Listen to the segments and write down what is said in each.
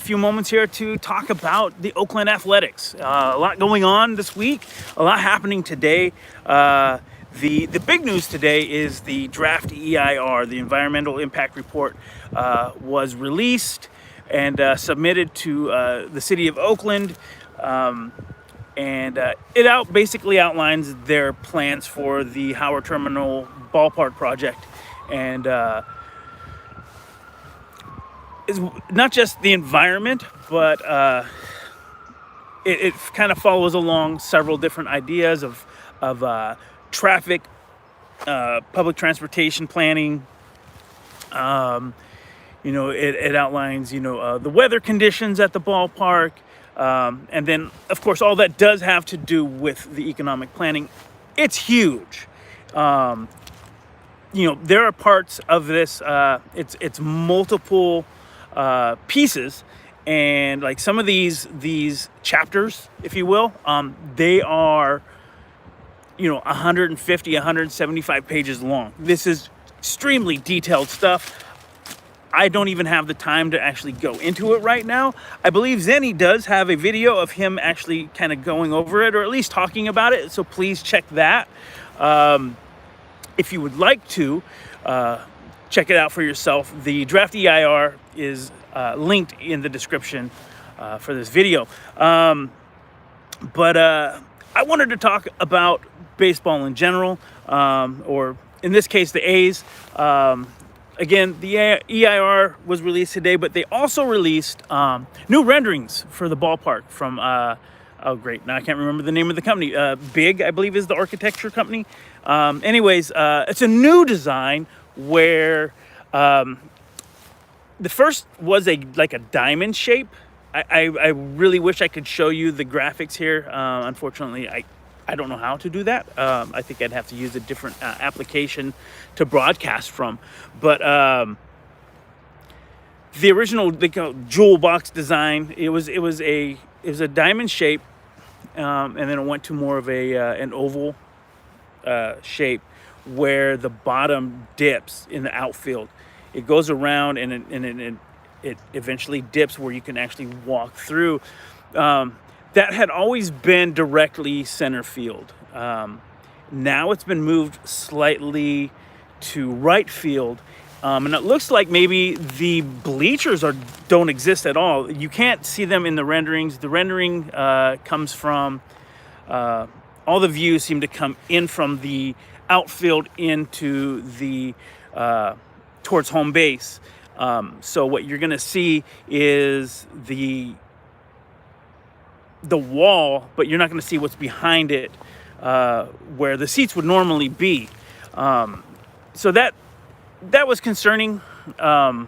few moments here to talk about the Oakland Athletics. A lot going on this week, a lot happening today. The big news today is the draft EIR, the Environmental Impact Report, was released and submitted to the city of Oakland. And it basically outlines their plans for the Howard Terminal ballpark project. And it's not just the environment, but it kind of follows along several different ideas of traffic, public transportation planning. It outlines, the weather conditions at the ballpark. And then, of course, all that does have to do with the economic planning. It's huge. There are parts of this, it's multiple pieces, and like some of these chapters, if you will, they are 150, 175 pages long. This is extremely detailed stuff. I don't even have the time to actually go into it right now. I believe Zenny does have a video of him actually kind of going over it, or at least talking about it, so please check that. If you would like to check it out for yourself, the draft EIR is linked in the description for this video. But I wanted to talk about baseball in general, or in this case, the A's. Again, the EIR was released today, but they also released new renderings for the ballpark from, oh great, now I can't remember the name of the company. Big, I believe, is the architecture company. Anyways, it's a new design where the first was like a diamond shape. I really wish I could show you the graphics here. Unfortunately, I don't know how to do that. I think I'd have to use a different application to broadcast from. But the original jewel box design, it was a diamond shape, and then it went to more of an oval shape where the bottom dips in the outfield. It goes around and it eventually dips where you can actually walk through. That had always been directly center field. Now it's been moved slightly to right field. And it looks like maybe the bleachers don't exist at all. You can't see them in the renderings. The rendering comes from, all the views seem to come in from the outfield into the, towards home base. So what you're gonna see is the wall, but you're not going to see what's behind it, where the seats would normally be. So that was concerning. I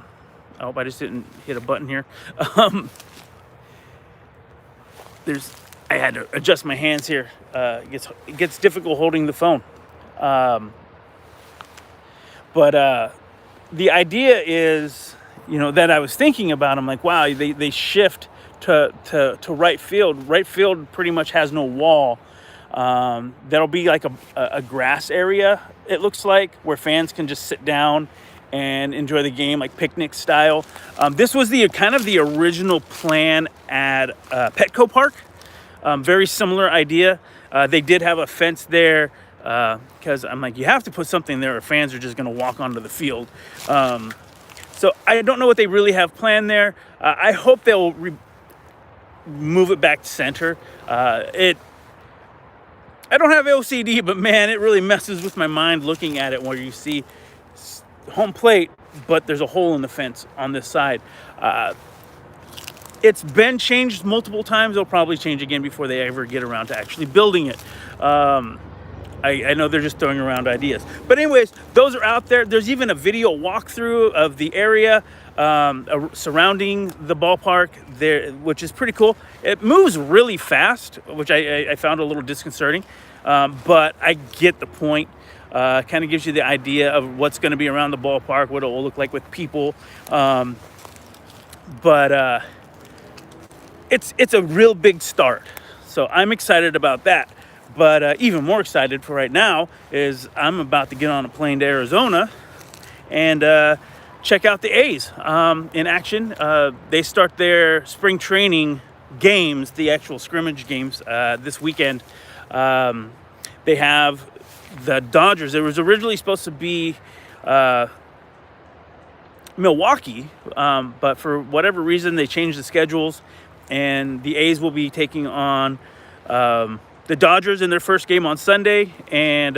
hope I just didn't hit a button here. I had to adjust my hands here. It gets difficult holding the phone. But the idea is, that I was thinking about. I'm like, wow, they shift to right field. Right field pretty much has no wall. That'll be like a grass area, it looks like, where fans can just sit down and enjoy the game, like picnic style. This was the kind of the original plan at Petco Park. Very similar idea. They did have a fence there, because I'm like, you have to put something there or fans are just going to walk onto the field. So I don't know what they really have planned there. I hope they'll move it back to center. I don't have OCD, but man, it really messes with my mind looking at it, where you see home plate, but there's a hole in the fence on this side. It's been changed multiple times. They'll probably change again before they ever get around to actually building it. I know they're just throwing around ideas. But anyways, those are out there. There's even a video walkthrough of the area surrounding the ballpark there, which is pretty cool. It moves really fast, which I found a little disconcerting, but I get the point. Kind of gives you the idea of what's going to be around the ballpark, what it will look like with people. But it's a real big start, so I'm excited about that. But even more excited for right now is I'm about to get on a plane to Arizona and check out the A's in action. They start their spring training games, the actual scrimmage games, this weekend. They have the Dodgers. It was originally supposed to be Milwaukee, but for whatever reason they changed the schedules, and the A's will be taking on the Dodgers in their first game on Sunday, and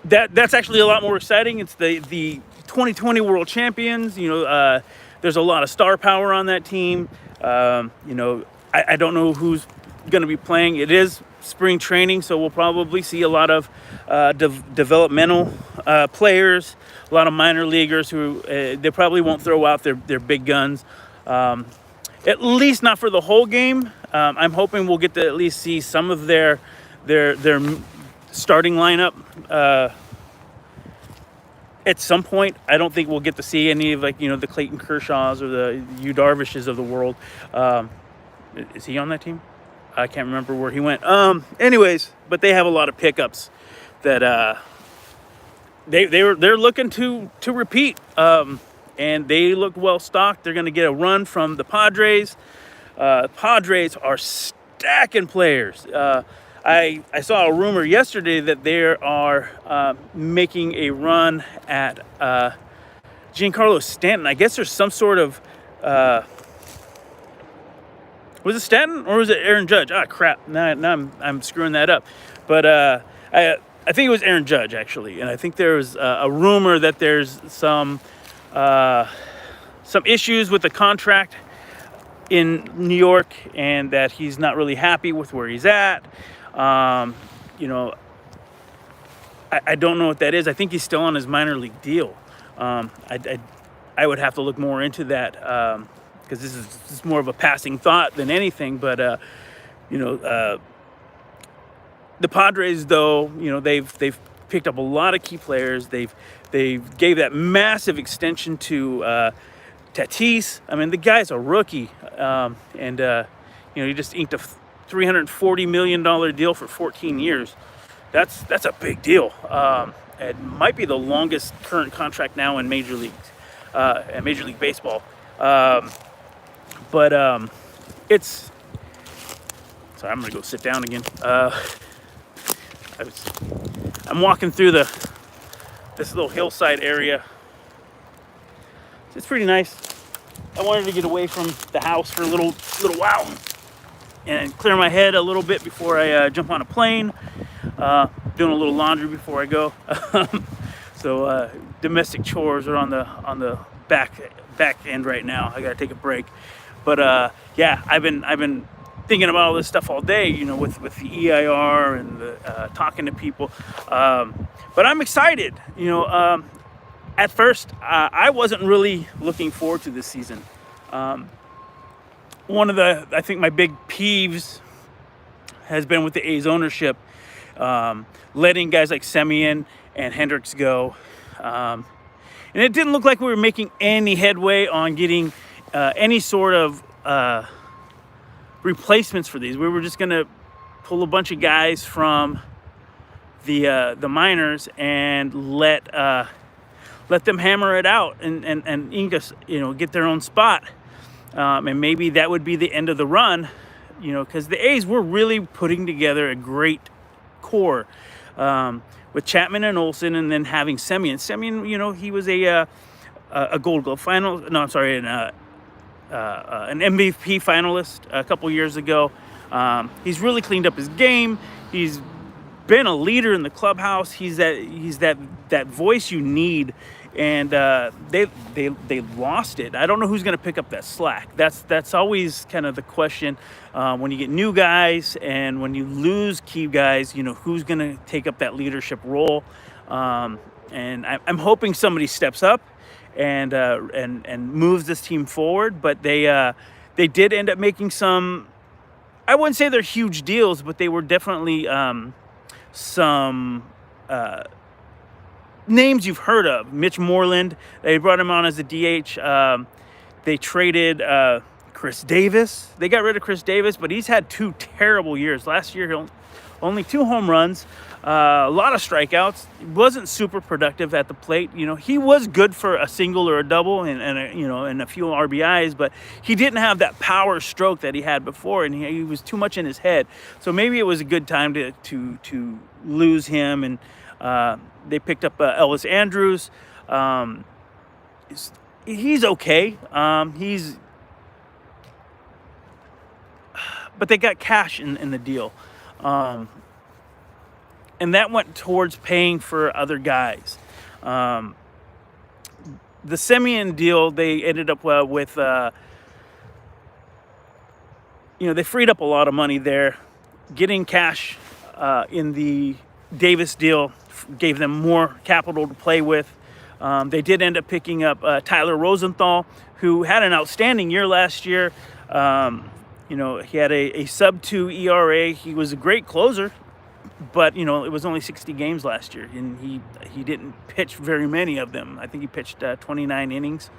that's actually a lot more exciting. It's the 2020 World Champions. There's a lot of star power on that team. I don't know who's going to be playing. It is spring training, so we'll probably see a lot of developmental players, a lot of minor leaguers who they probably won't throw out their big guns, at least not for the whole game. I'm hoping we'll get to at least see some of their starting lineup at some point. I don't think we'll get to see any of the Clayton Kershaws or the Yu Darvishes of the world. Is he on that team? I can't remember where he went. Anyways, but they have a lot of pickups that they're looking to repeat, and they look well stocked. They're going to get a run from the Padres. Padres are stacking players. I saw a rumor yesterday that they are making a run at Giancarlo Stanton. I guess there's some sort of was it Stanton or was it Aaron Judge? Ah, crap! Now I'm screwing that up. But I think it was Aaron Judge actually, and I think there's a rumor that there's some issues with the contract in New York, and that he's not really happy with where he's at. I don't know what that is. I think he's still on his minor league deal. I would have to look more into that because this is more of a passing thought than anything. But the Padres, though, they've picked up a lot of key players. They gave that massive extension to Tatis. I mean, the guy's a rookie, and he just inked a $340 million deal for 14 years. That's a big deal. It might be the longest current contract now in Major League Baseball. It's. Sorry, I'm gonna go sit down again. I'm walking through this little hillside area. It's pretty nice. I wanted to get away from the house for a little while and clear my head a little bit before I jump on a plane. Doing a little laundry before I go. So domestic chores are on the back end right now. I gotta take a break. But I've been thinking about all this stuff all day, with the EIR and talking to people. But I'm excited. At first, I wasn't really looking forward to this season. One of I think my big peeves has been with the A's ownership, letting guys like Semien and Hendricks go. And it didn't look like we were making any headway on getting any sort of replacements for these. We were just going to pull a bunch of guys from the minors and let them hammer it out and ink us, get their own spot. And maybe that would be the end of the run, because the A's were really putting together a great core with Chapman and Olsen, and then having Semien. Semien, he was a Gold Glove an MVP finalist a couple years ago. He's really cleaned up his game. He's been a leader in the clubhouse. He's that voice you need, and they lost it. I don't know who's going to pick up that slack. That's always kind of the question when you get new guys and when you lose key guys. Who's going to take up that leadership role? And I'm hoping somebody steps up and moves this team forward. But they did end up making some. I wouldn't say they're huge deals, but they were definitely some names you've heard of. Mitch Moreland, they brought him on as a DH. They traded Chris Davis. They got rid of Chris Davis, but he's had 2 terrible years. Last year, he only 2 home runs, a lot of strikeouts. Wasn't super productive at the plate. He was good for a single or a double and a few RBIs, but he didn't have that power stroke that he had before, and he was too much in his head. So maybe it was a good time to lose him, and they picked up Elvis Andrews. He's okay. But they got cash in the deal. And that went towards paying for other guys. The Semien deal, they ended up with, they freed up a lot of money there. Getting cash in the Davis deal gave them more capital to play with. They did end up picking up Tyler Rosenthal, who had an outstanding year last year. He had a sub-2 ERA. He was a great closer, but, it was only 60 games last year, and he didn't pitch very many of them. I think he pitched 29 innings.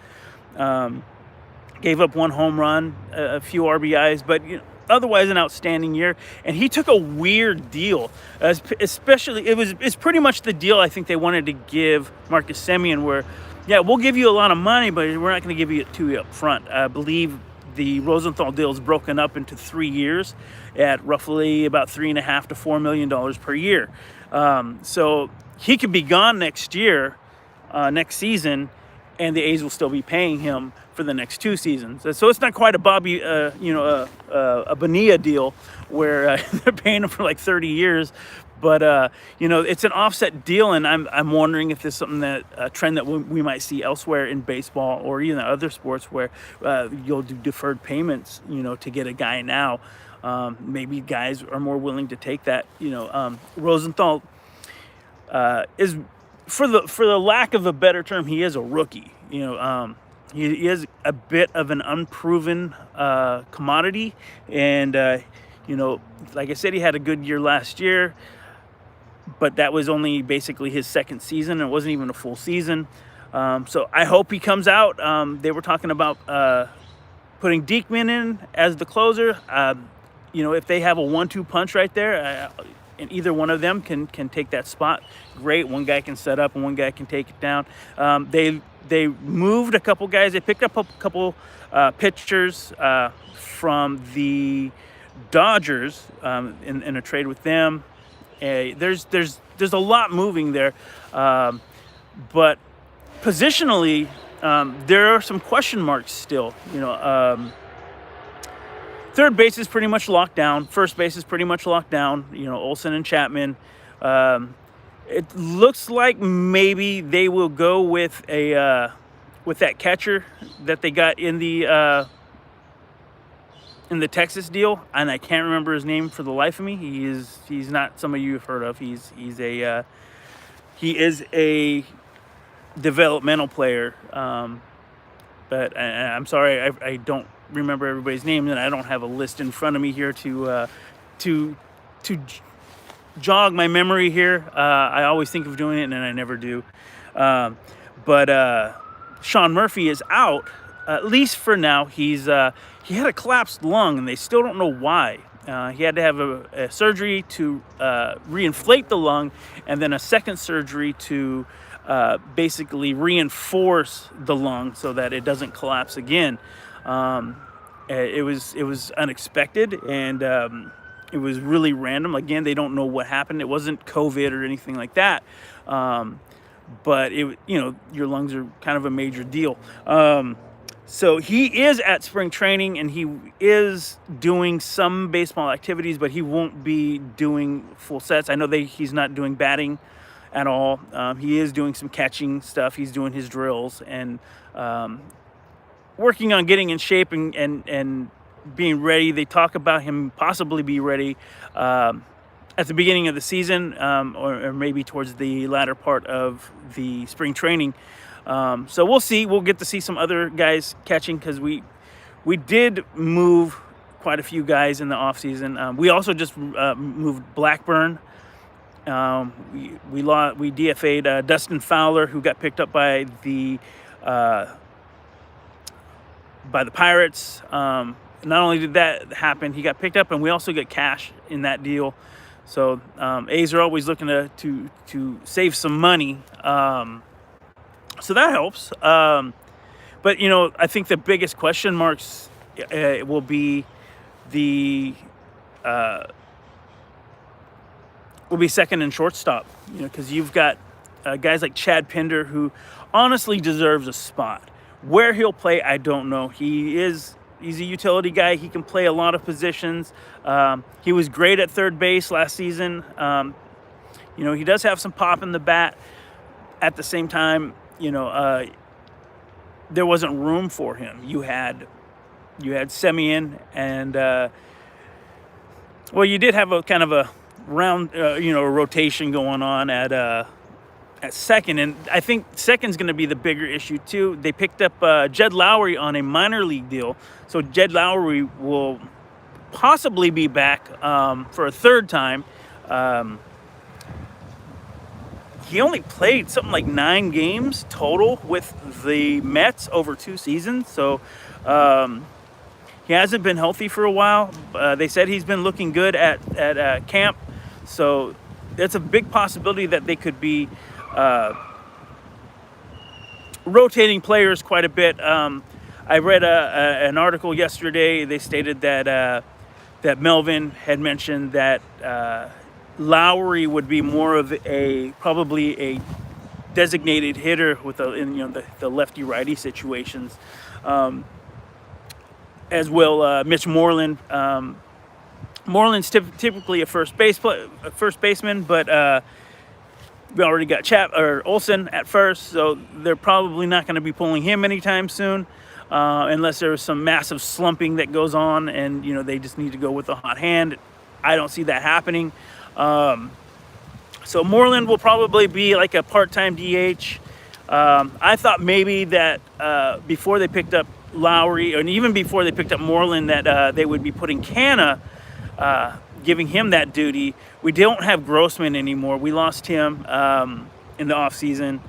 Gave up 1 home run, a few RBIs, but otherwise an outstanding year. And he took a weird deal, especially it's pretty much the deal I think they wanted to give Marcus Semien, where, yeah, we'll give you a lot of money, but we're not going to give you it to you up front. I believe the Rosenthal deal is broken up into 3 years at roughly about $3.5 to $4 million per year. So he could be gone next season, and the A's will still be paying him for the next 2 seasons. So it's not quite a a Bonilla deal where they're paying him for like 30 years. But, it's an offset deal, and I'm wondering if there's something a trend that we might see elsewhere in baseball or even other sports where you'll do deferred payments, to get a guy now. Maybe guys are more willing to take that. Rosenthal is, for the lack of a better term, he is a rookie. He is a bit of an unproven commodity, and like I said, he had a good year last year. But that was only basically his second season. It wasn't even a full season. So I hope he comes out. They were talking about putting Diekman in as the closer. If they have a 1-2 punch right there, and either one of them can take that spot, great. One guy can set up and one guy can take it down. They moved a couple guys. They picked up a couple pitchers from the Dodgers in a trade with them. There's a lot moving there, but positionally, there are some question marks still. Third base is pretty much locked down. First base is pretty much locked down. Olsen and Chapman. It looks like maybe they will go with with that catcher that they got in the Texas deal, and I can't remember his name for the life of me. He's not somebody you've heard of. He is a developmental player, but I'm sorry I don't remember everybody's name, and I don't have a list in front of me here to jog my memory here. I always think of doing it, and I never do. But Sean Murphy is out, at least for now. He had a collapsed lung, and they still don't know why. He had to have a surgery to reinflate the lung, and then a second surgery to basically reinforce the lung so that it doesn't collapse again. It was unexpected, and it was really random. Again, they don't know what happened. It wasn't COVID or anything like that. But your lungs are kind of a major deal. So he is at spring training, and he is doing some baseball activities, but he won't be doing full sets. I know he's not doing batting at all. He is doing some catching stuff. He's doing his drills and working on getting in shape and being ready. They talk about him possibly be ready at the beginning of the season, or maybe towards the latter part of the spring training. So we'll see. We'll get to see some other guys catching, because we did move quite a few guys in the offseason. We also just moved Blackburn. We DFA'd Dustin Fowler, who got picked up by the Pirates. Not only did that happen, he got picked up, and we also got cash in that deal. So A's are always looking to save some money. So that helps. But I think the biggest question marks will be the second and shortstop. Because you've got guys like Chad Pinder, who honestly deserves a spot. Where he'll play, I don't know. He's a utility guy. He can play a lot of positions. He was great at third base last season. He does have some pop in the bat. At the same time, there wasn't room for him. You had Semien and you did have a kind of a round, a rotation going on at second, and I think second's going to be the bigger issue too. They picked up Jed Lowry on a minor league deal, so Jed Lowry will possibly be back for a third time. He only played something like 9 games total with the Mets over 2 seasons, so he hasn't been healthy for a while. They said he's been looking good at camp, so it's a big possibility that they could be rotating players quite a bit. I read an article yesterday. They stated that Melvin had mentioned that Lowry would be more of probably a designated hitter with the lefty righty situations, as will Mitch Moreland. Moreland's typically a first baseman, but we already got Olsen at first, so they're probably not going to be pulling him anytime soon, unless there's some massive slumping that goes on, and they just need to go with a hot hand. I don't see that happening. So Moreland will probably be like a part-time DH. I thought maybe that before they picked up Lowry, and even before they picked up Moreland, that they would be putting Canna, giving him that duty. We don't have Grossman anymore. We lost him in the offseason.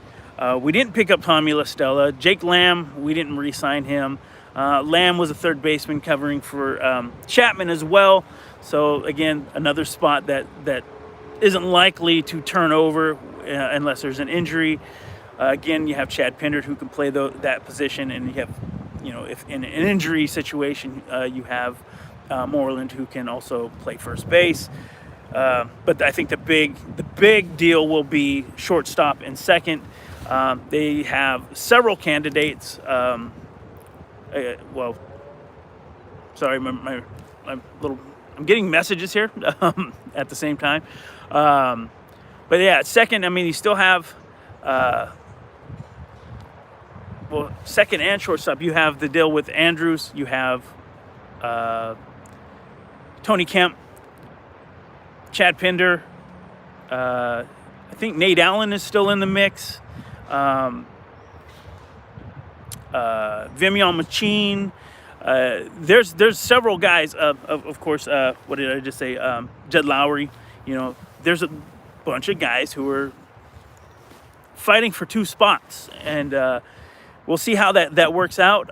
We didn't pick up Tommy La Stella. Jake Lamb, we didn't re-sign him. Lamb was a third baseman covering for Chapman as well. So again, another spot that isn't likely to turn over unless there's an injury. Again, you have Chad Pinder, who can play that position, and you have, if in an injury situation, you have Moreland, who can also play first base. But I think the big deal will be shortstop and second. They have several candidates. Sorry, I'm getting messages here at the same time. But yeah, second, you still have, second and shortstop. You have the deal with Andrews. You have Tony Kemp, Chad Pinder. I think Nate Allen is still in the mix. Vimion Machine. There's several guys. Of course. What did I just say? Jed Lowry. There's a bunch of guys who are fighting for 2 spots, and we'll see how that works out.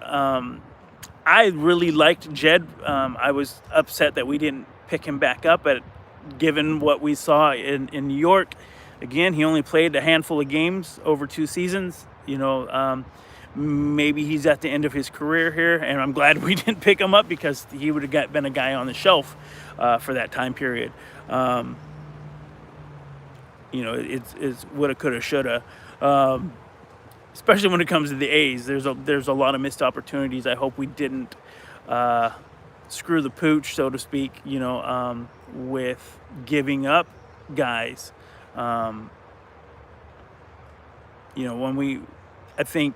I really liked Jed. I was upset that we didn't pick him back up, given what we saw in New York. Again, he only played a handful of games over 2 seasons. Maybe he's at the end of his career here, and I'm glad we didn't pick him up, because he would have been a guy on the shelf for that time period. It's woulda, coulda, shoulda. Especially when it comes to the A's, there's a lot of missed opportunities. I hope we didn't screw the pooch, so to speak. With giving up guys. I think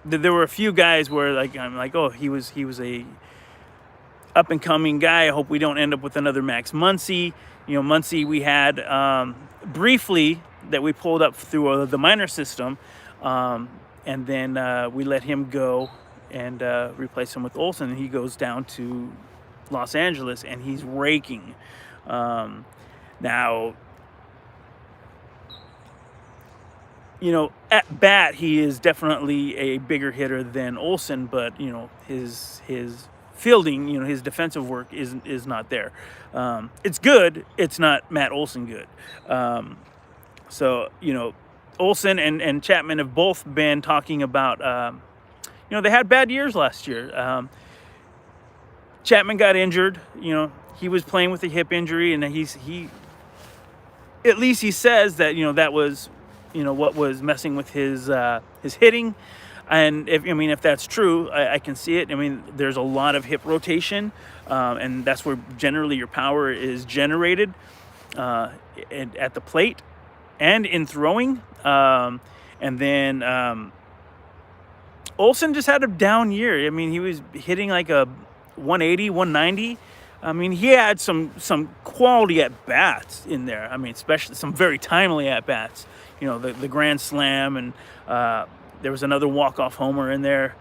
there were a few guys where I'm like, oh, he was a up and coming guy. I hope we don't end up with another Max Muncy. Muncy we had briefly that we pulled up through the minor system, and then we let him go and replace him with Olsen, and he goes down to Los Angeles, and he's raking. Now, at bat, he is definitely a bigger hitter than Olsen, but his fielding, his defensive work is not there. It's good. It's not Matt Olson good. So, Olson and Chapman have both been talking about, they had bad years last year. Chapman got injured. He was playing with a hip injury, and he at least he says that, that was, what was messing with his hitting. And if that's true, I can see it. There's a lot of hip rotation, and that's where generally your power is generated, at the plate and in throwing. And then Olson just had a down year. He was hitting like a 180, 190. He had some quality at bats in there. Especially some very timely at bats. The grand slam, and there was another walk-off homer in there.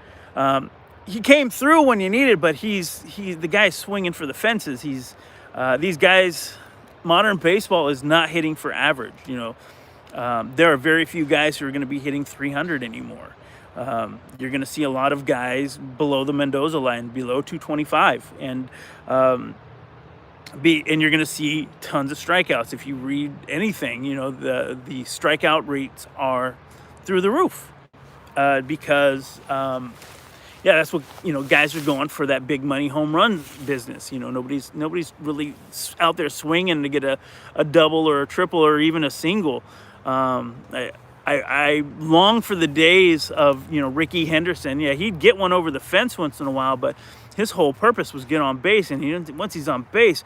He came through when you needed, but he's the guy swinging for the fences. These guys. Modern baseball is not hitting for average. There are very few guys who are going to be hitting 300 anymore. You're going to see a lot of guys below the Mendoza line, below 225, and you're going to see tons of strikeouts. If you read anything, the strikeout rates are through the roof, because that's what guys are going for, that big money home run business. Nobody's really out there swinging to get a double or a triple or even a single. I long for the days of Ricky Henderson. Yeah, he'd get one over the fence once in a while, but his whole purpose was get on base. And once he's on base,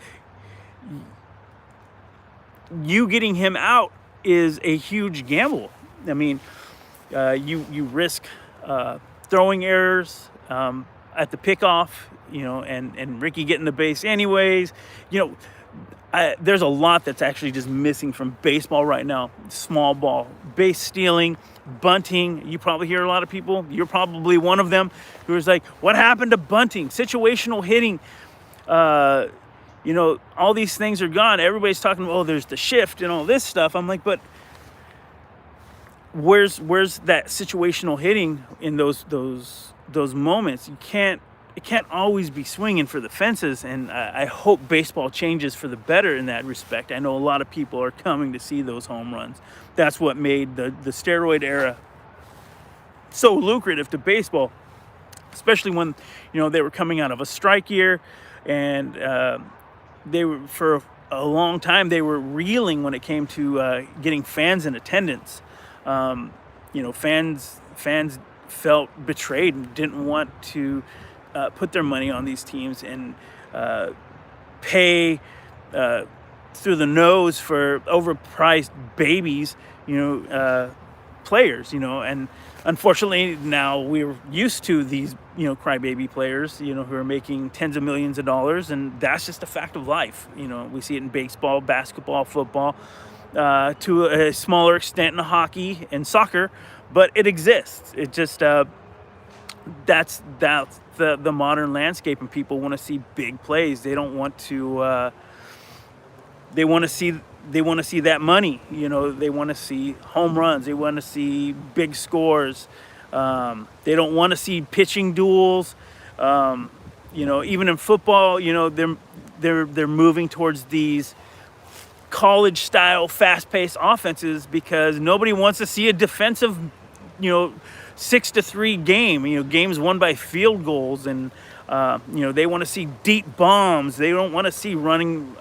you getting him out is a huge gamble. You risk throwing errors at the pickoff, and Ricky getting the base anyways. There's a lot that's actually just missing from baseball right now. Small ball, base stealing, bunting. You probably hear a lot of people, you're probably one of them, who is like, what happened to bunting? Situational hitting. All these things are gone. Everybody's talking, there's the shift and all this stuff. I'm like, but where's that situational hitting in those moments? It can't always be swinging for the fences, and I hope baseball changes for the better in that respect. I know a lot of people are coming to see those home runs. That's what made the steroid era so lucrative to baseball, especially when they were coming out of a strike year, and they were, for a long time, they were reeling when it came to getting fans in attendance. Fans felt betrayed and didn't want to put their money on these teams and pay through the nose for overpriced babies, players, and unfortunately now we're used to these, crybaby players, who are making tens of millions of dollars, and that's just a fact of life. We see it in baseball, basketball, football, to a smaller extent in hockey and soccer, but it exists. It just that's the modern landscape, and people want to see big plays. They don't want to. They want to see that money. They want to see home runs. They want to see big scores. They don't want to see pitching duels. Even in football, they're moving towards these college style fast-paced offenses because nobody wants to see a defensive 6-3 game, games won by field goals, and they want to see deep bombs. They don't want to see running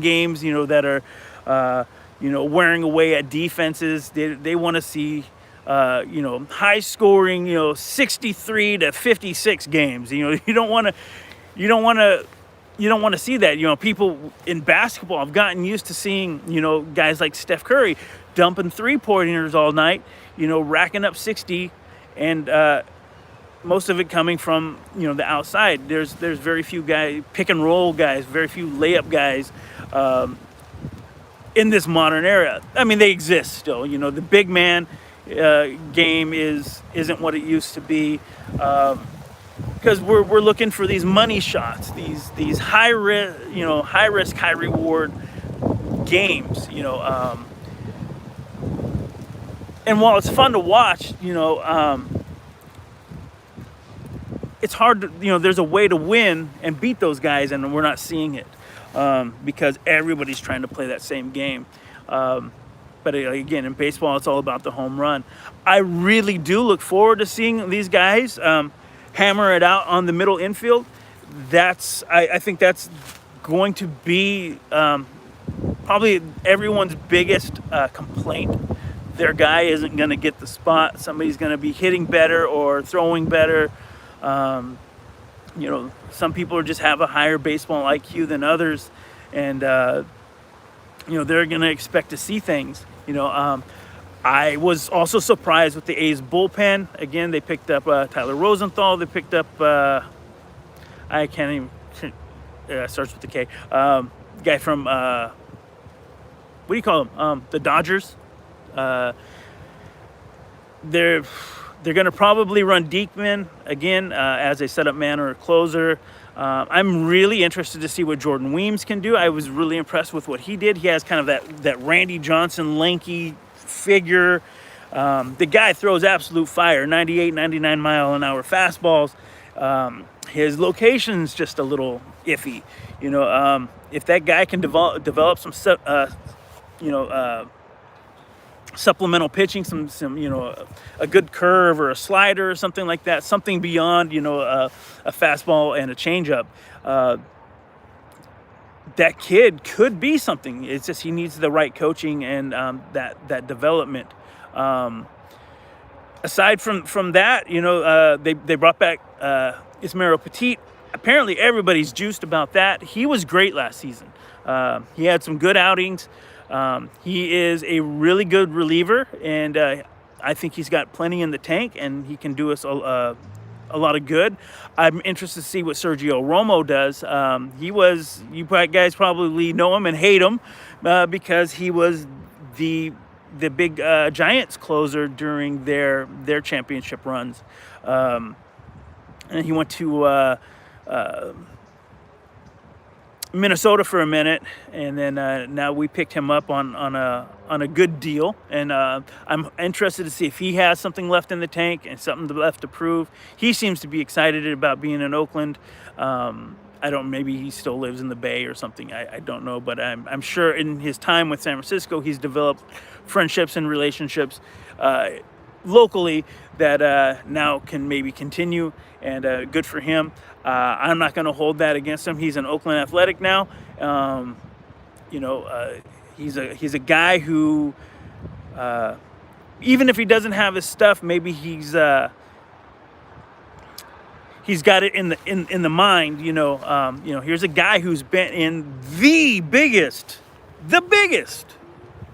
games that are wearing away at defenses. They want to see high scoring 63 to 56 games. You don't want to see that. People in basketball have gotten used to seeing, guys like Steph Curry dumping three-pointers all night, racking up 60, and most of it coming from, the outside. There's very few guys, pick and roll guys, very few layup guys in this modern era. They exist still. The big man game isn't what it used to be. Because we're looking for these money shots, these high risk, high reward games, and while it's fun to watch, it's hard to, there's a way to win and beat those guys, and we're not seeing it because everybody's trying to play that same game. But again, in baseball, it's all about the home run. I really do look forward to seeing these guys hammer it out on the middle infield. I think that's going to be probably everyone's biggest complaint. Their guy isn't going to get the spot. Somebody's going to be hitting better or throwing better. Some people just have a higher baseball IQ than others, and they're going to expect to see things. I was also surprised with the A's bullpen. Again, they picked up Tyler Rosenthal. They picked up I can't even starts with the K. Guy from what do you call him? The Dodgers. They're going to probably run Diekman again as a setup man or a closer. I'm really interested to see what Jordan Weems can do. I was really impressed with what he did. He has kind of that Randy Johnson lanky figure. The guy throws absolute fire, 98, 99 mile an hour fastballs. His location's just a little iffy. If that guy can develop some supplemental pitching, some a good curve or a slider or something like that, something beyond a fastball and a changeup, that kid could be something. It's just he needs the right coaching and that development. Aside from that, they brought back Ismaro Petit. Apparently everybody's juiced about that. He was great last season. He had some good outings. He is a really good reliever, and I think he's got plenty in the tank, and he can do us a lot of good. I'm interested to see what Sergio Romo does. You guys probably know him and hate him because he was the big Giants closer during their championship runs, and he went to Minnesota for a minute, and then now we picked him up on a good deal, and I'm interested to see if he has something left in the tank and something left to prove. He seems to be excited about being in Oakland. Maybe he still lives in the Bay or something. I don't know, but I'm sure in his time with San Francisco, he's developed friendships and relationships locally that now can maybe continue, and good for him. I'm not going to hold that against him. He's an Oakland Athletic now. He's a guy who, even if he doesn't have his stuff, maybe he's got it in the mind. Here's a guy who's been in the biggest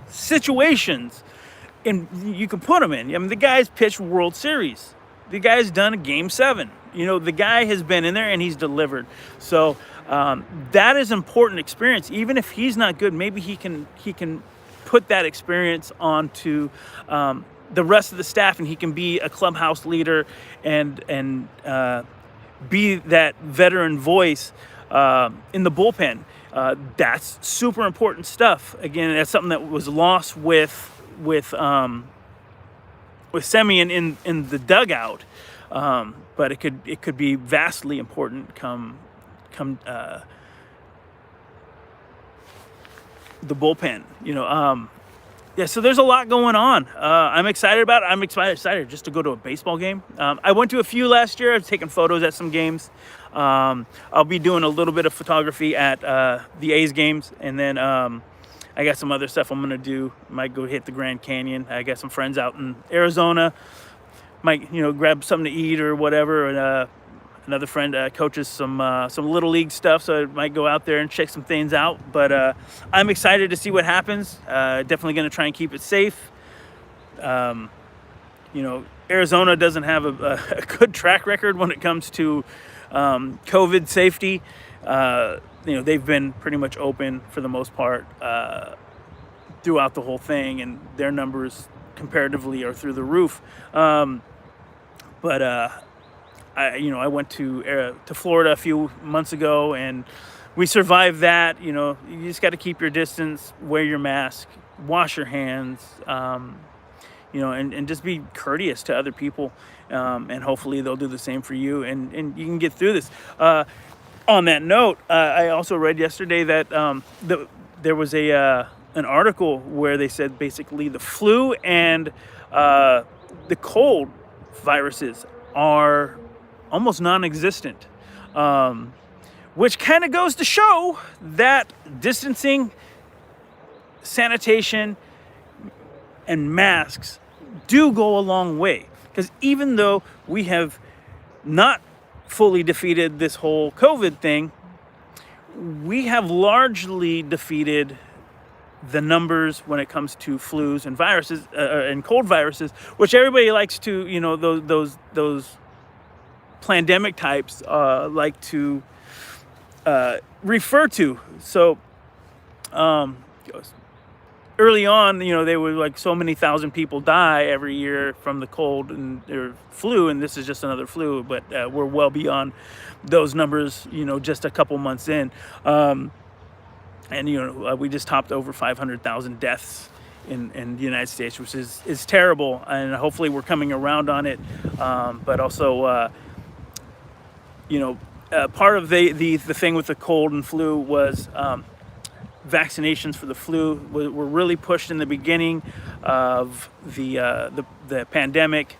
situations, and you can put him in. I mean, the guy's pitched World Series. The guy's done a Game 7. The guy has been in there and he's delivered. So that is important experience. Even if he's not good, maybe he can put that experience onto the rest of the staff, and he can be a clubhouse leader and be that veteran voice in the bullpen. That's super important stuff. Again, that's something that was lost with Semien in the dugout. But it could be vastly important come the bullpen. So there's a lot going on. I'm excited about it. I'm excited just to go to a baseball game. I went to a few last year. I've taken photos at some games. I'll be doing a little bit of photography at the A's games, and then I got some other stuff I'm gonna do. Might go hit the Grand Canyon. I got some friends out in Arizona. Might grab something to eat or whatever. And another friend coaches some little league stuff, so I might go out there and check some things out. But I'm excited to see what happens. Definitely going to try and keep it safe. Arizona doesn't have a good track record when it comes to COVID safety. They've been pretty much open for the most part throughout the whole thing, and their numbers comparatively are through the roof. But I went to Florida a few months ago, and we survived that. You just got to keep your distance, wear your mask, wash your hands. and just be courteous to other people, and hopefully they'll do the same for you, and you can get through this. On that note, I also read yesterday that there was an article where they said basically the flu and the cold viruses are almost non-existent, which kind of goes to show that distancing, sanitation, and masks do go a long way. Because even though we have not fully defeated this whole COVID thing, we have largely defeated the numbers when it comes to flus and viruses and cold viruses, which everybody likes to, those pandemic types like to refer to. So early on, they were like so many thousand people die every year from the cold or flu, and this is just another flu, but we're well beyond those numbers, just a couple months in. And we just topped over 500,000 deaths in the United States, which is terrible, and hopefully we're coming around on it. But also, part of the thing with the cold and flu was vaccinations for the flu were really pushed in the beginning of the pandemic.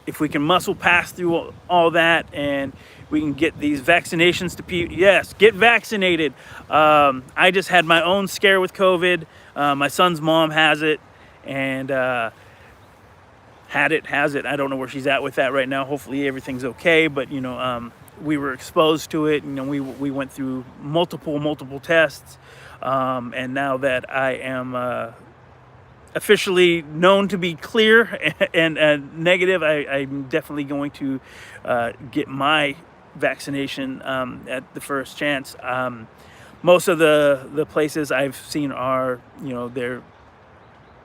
If we can muscle past through all that and we can get these vaccinations to people, yes, get vaccinated. I just had my own scare with COVID. My son's mom has it, and has it. I don't know where she's at with that right now. Hopefully everything's okay, but we were exposed to it. We went through multiple tests, and now that I am officially known to be clear and negative, I'm definitely going to get my vaccination at the first chance. Most of the places I've seen are, they're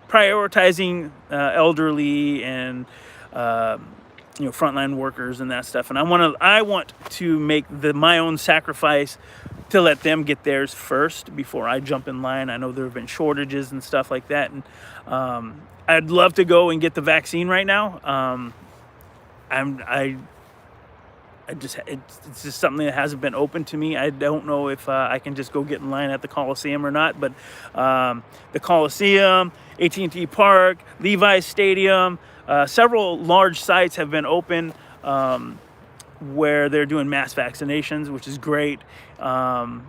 prioritizing elderly and frontline workers and that stuff, and I want to make my own sacrifice to let them get theirs first before I jump in line. I know there have been shortages and stuff like that, and I'd love to go and get the vaccine right now. It's just something that hasn't been open to me. I don't know if I can just go get in line at the Coliseum or not, but the Coliseum, AT&T Park, Levi's Stadium, several large sites have been open where they're doing mass vaccinations, which is great. My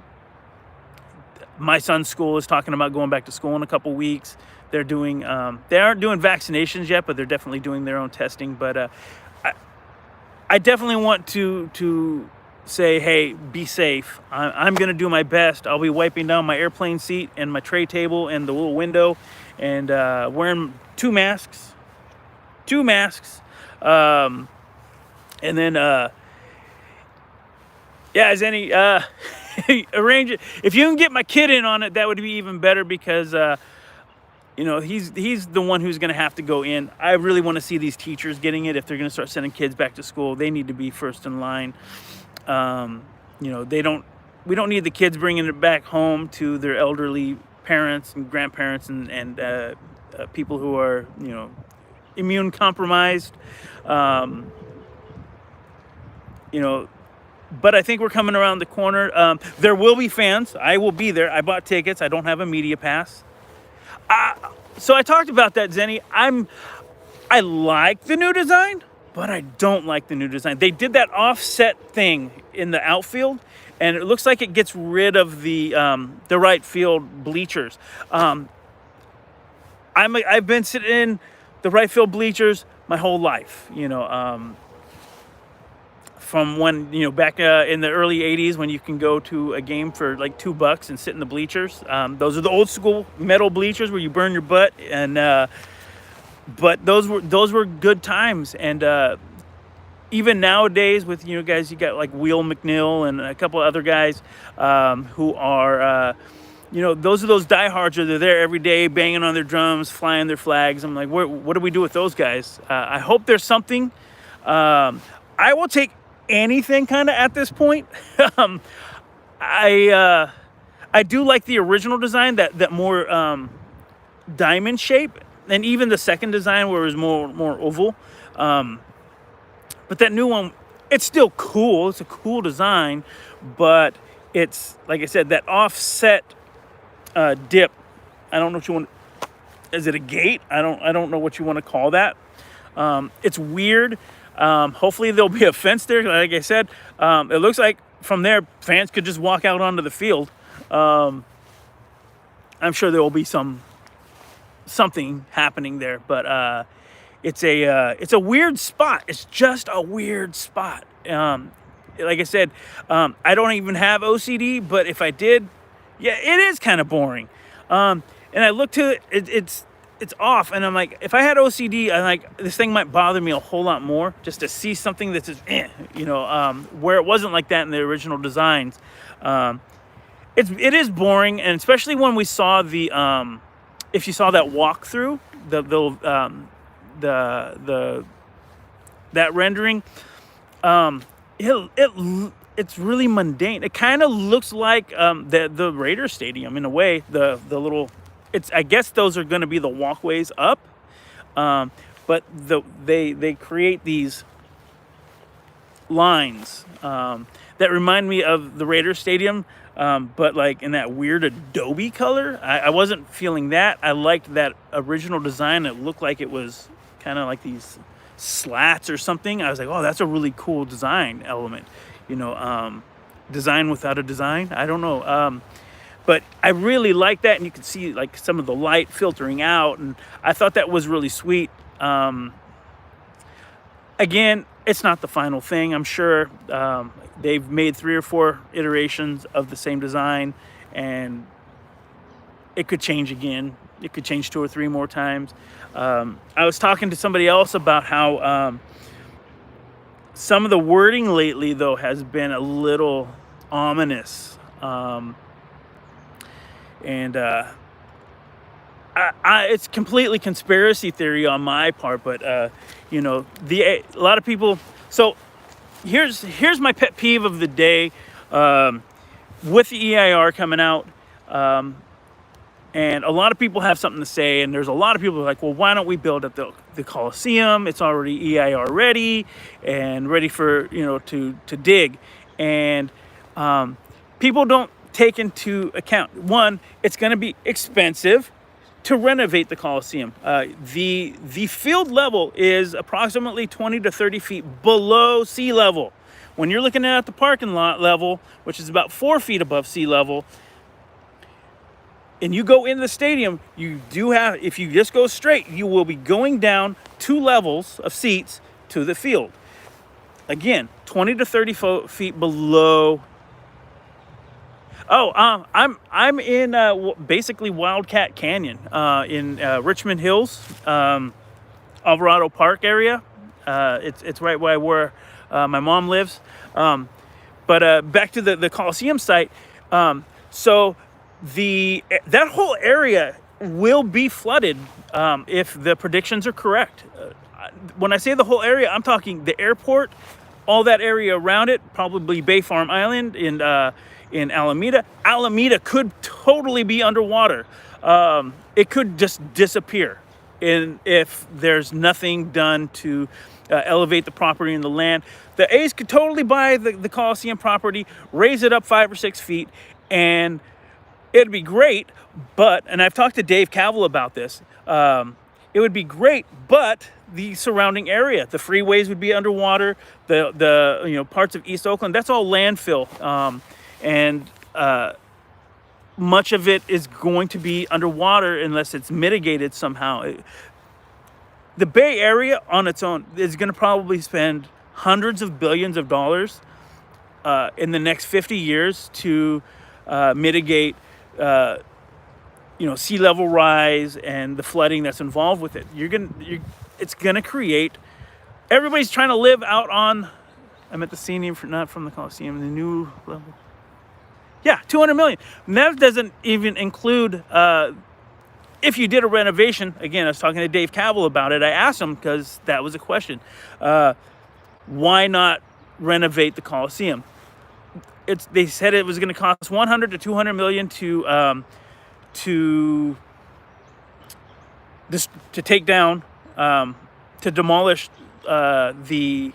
son's school is talking about going back to school in a couple weeks. They're doing, they aren't doing vaccinations yet, but they're definitely doing their own testing. But I definitely want to say, hey, be safe. I'm going to do my best. I'll be wiping down my airplane seat and my tray table and the little window, and wearing two masks. And then, is any, arrange it. If you can get my kid in on it, that would be even better, because, he's the one who's going to have to go in. I really want to see these teachers getting it. If they're going to start sending kids back to school, they need to be first in line. We don't need the kids bringing it back home to their elderly parents and grandparents and people who are, immune compromised. But I think we're coming around the corner. There will be fans. I will be there. I bought tickets. I don't have a media pass. So I talked about that, Zenny. I like the new design, but I don't like the new design. They did that offset thing in the outfield, and it looks like it gets rid of the right field bleachers. I've been sitting in the right field bleachers my whole life, from when, back in the early 80s, when you can go to a game for like $2 and sit in the bleachers. Those are the old school metal bleachers where you burn your butt, and but those were good times. And even nowadays with, guys, you got like Wheel McNeil and a couple other guys who are, those are those diehards. They're there every day, banging on their drums, flying their flags. I'm like, what do we do with those guys? I hope there's something. I will take anything kind of at this point. I do like the original design, that more diamond shape. and even the second design where it was more oval. But that new one, it's still cool. It's a cool design, but it's, like I said, that offset dip. I don't know what you want. Is it a gate? I don't know what you want to call that. It's weird. Hopefully there'll be a fence there. Like I said, it looks like from there fans could just walk out onto the field. I'm sure there will be something happening there, but it's a weird spot. It's just a weird spot. Like I said, I don't even have OCD, but if I did, yeah, it is kind of boring. And I look to it, it's off, and I'm like, if I had OCD, I'm like, this thing might bother me a whole lot more just to see something that's just, where it wasn't like that in the original designs. It is boring, and especially when we saw if you saw that walkthrough, that rendering, it's really mundane. It kind of looks like the Raiders Stadium in a way. The little, I guess those are going to be the walkways up, but they create these lines that remind me of the Raiders Stadium, but like in that weird adobe color. I wasn't feeling that. I liked that original design. It looked like it was kind of like these slats or something. I was like, oh, that's a really cool design element. Design without a design. I don't know. But I really like that, and you can see like some of the light filtering out, and I thought that was really sweet. Again, it's not the final thing. I'm sure they've made 3 or 4 iterations of the same design, and it could change again. It could change 2 or 3 more times. I was talking to somebody else about how some of the wording lately, though, has been a little ominous. It's completely conspiracy theory on my part, but a lot of people. So here's my pet peeve of the day, with the EIR coming out, and a lot of people have something to say, and there's a lot of people like, well, why don't we build up the Coliseum? It's already EIR ready and ready for to dig, and people don't take into account, one, it's going to be expensive to renovate the Coliseum. The field level is approximately 20 to 30 feet below sea level. When you're looking at the parking lot level, which is about 4 feet above sea level, and you go in the stadium, you do have, if you just go straight, you will be going down 2 levels of seats to the field. Again, 20 to 30 feet below. I'm in basically Wildcat Canyon in Richmond Hills, Alvarado Park area. It's right where my mom lives. But back to the Coliseum site. So that whole area will be flooded if the predictions are correct. When I say the whole area, I'm talking the airport, all that area around it, probably Bay Farm Island in Alameda. Alameda could totally be underwater. It could just disappear if there's nothing done to elevate the property and the land. The A's could totally buy the Coliseum property, raise it up 5 or 6 feet, and it'd be great. But, and I've talked to Dave Cavill about this, it would be great, but the surrounding area, the freeways would be underwater, the parts of East Oakland, that's all landfill. And much of it is going to be underwater unless it's mitigated somehow. The Bay Area on its own is going to probably spend hundreds of billions of dollars in the next 50 years to mitigate sea level rise and the flooding that's involved with it. It's going to create, everybody's trying to live out on, I'm at the scene, not from the Coliseum, the new level. Yeah, $200 million. And that doesn't even include, if you did a renovation, again, I was talking to Dave Cavill about it. I asked him, because that was a question, why not renovate the Coliseum? They said it was going to cost $100 to $200 million to this to take down, to demolish the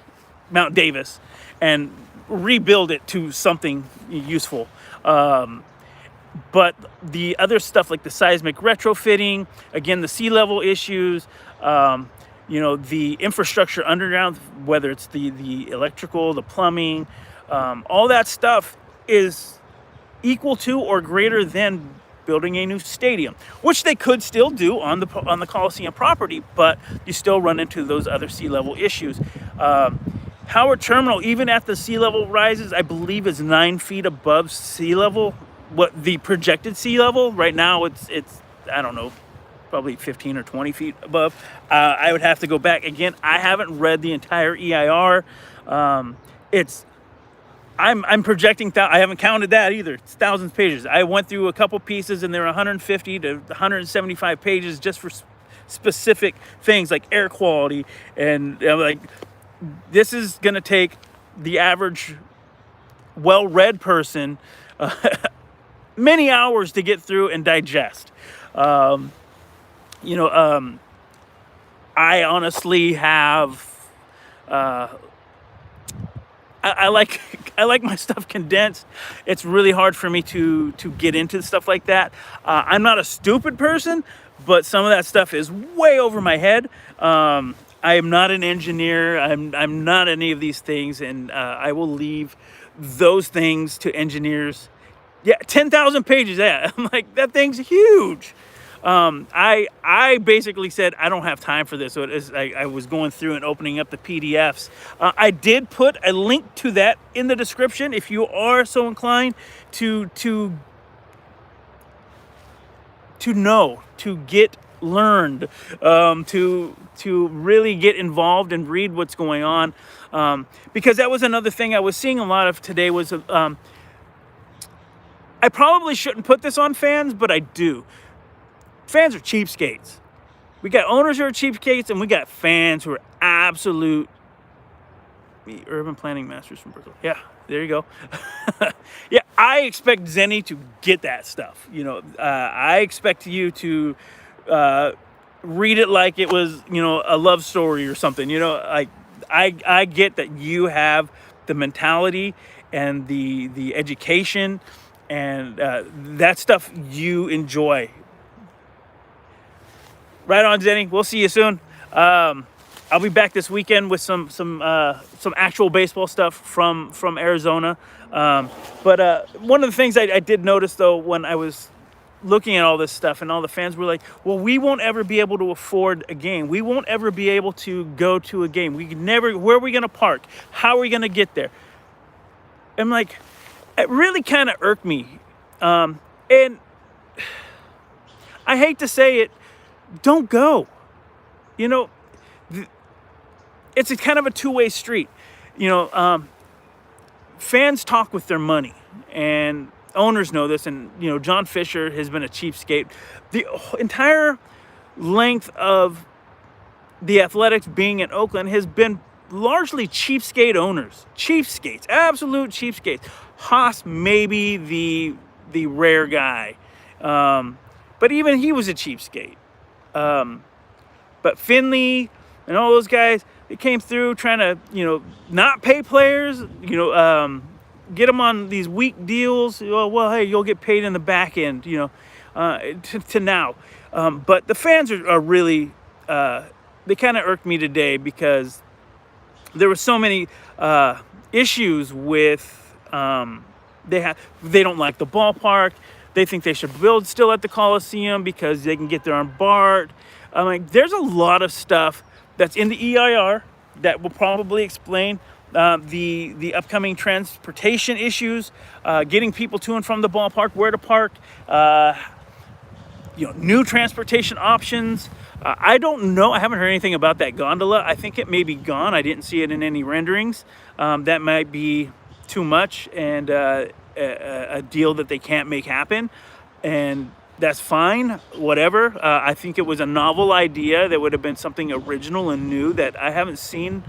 Mount Davis and rebuild it to something useful. But the other stuff like the seismic retrofitting, again, the sea level issues, the infrastructure underground, whether it's the electrical, the plumbing, all that stuff is equal to or greater than building a new stadium, which they could still do on the Coliseum property, but you still run into those other sea level issues. Howard Terminal, even at the sea level rises, I believe is 9 feet above sea level. What the projected sea level right now, it's I don't know, probably 15 or 20 feet above. I would have to go back again. I haven't read the entire EIR. I'm projecting I haven't counted that either. It's thousands of pages. I went through a couple pieces and there are 150 to 175 pages just for specific things like air quality, and I'm like, this is gonna take the average well-read person many hours to get through and digest. I honestly have. I like my stuff condensed. It's really hard for me to get into stuff like that. I'm not a stupid person, but some of that stuff is way over my head. I am not an engineer. I'm not any of these things, and I will leave those things to engineers. Yeah, 10,000 pages. Yeah, I'm like, that thing's huge. I basically said I don't have time for this. So I was going through and opening up the PDFs. I did put a link to that in the description if you are so inclined to know, to get learned, to really get involved and read what's going on. Because that was another thing I was seeing a lot of today was, I probably shouldn't put this on fans, but I do. Fans are cheapskates. We got owners who are cheapskates, and we got fans who are absolute urban planning masters from Berkeley. Yeah, there you go. Yeah, I expect Zenny to get that stuff. I expect you to read it like it was, a love story or something. I get that you have the mentality and the education and that stuff you enjoy. Right on, Zenny. We'll see you soon. I'll be back this weekend with some actual baseball stuff from Arizona. But one of the things I did notice though when I was looking at all this stuff and all the fans were like, well, we won't ever be able to afford a game. We won't ever be able to go to a game. Where are we going to park? How are we going to get there? I'm like, it really kind of irked me. And I hate to say it, don't go. It's kind of a two-way street. Fans talk with their money, and owners know this. And John Fisher has been a cheapskate. The entire length of the Athletics being in Oakland has been largely cheapskate owners. Cheapskates, absolute cheapskates. Haas maybe the rare guy, but even he was a cheapskate. But Finley and all those guys, they came through trying to, not pay players, get them on these weak deals. Well, hey, you'll get paid in the back end, to now. But the fans are really, they kind of irked me today because there were so many issues with, they don't like the ballpark. They think they should build still at the Coliseum because they can get there on BART. I'm like, there's a lot of stuff that's in the EIR that will probably explain the upcoming transportation issues, getting people to and from the ballpark, where to park, new transportation options. I don't know. I haven't heard anything about that gondola. I think it may be gone. I didn't see it in any renderings. That might be too much and a deal that they can't make happen. And that's fine, whatever. I think it was a novel idea that would have been something original and new that I haven't seen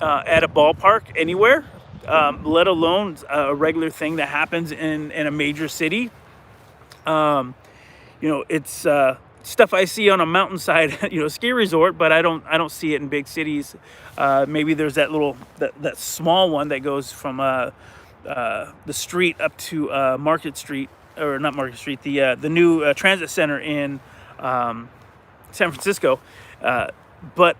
at a ballpark anywhere, let alone a regular thing that happens in a major city. It's stuff I see on a mountainside, ski resort, but I don't see it in big cities. Maybe there's that small one that goes from the street up to Market Street, or not Market Street, the new transit center in San Francisco. But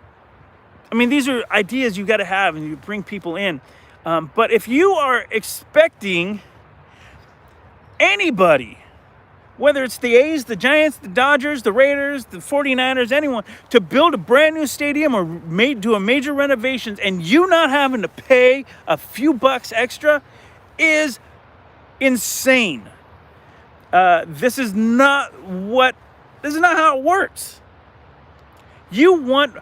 I mean, these are ideas you got to have, and you bring people in. But if you are expecting anybody, whether it's the A's, the Giants, the Dodgers, the Raiders, the 49ers, anyone, to build a brand new stadium or do a major renovations, and you not having to pay a few bucks extra, is insane. This is not how it works. You want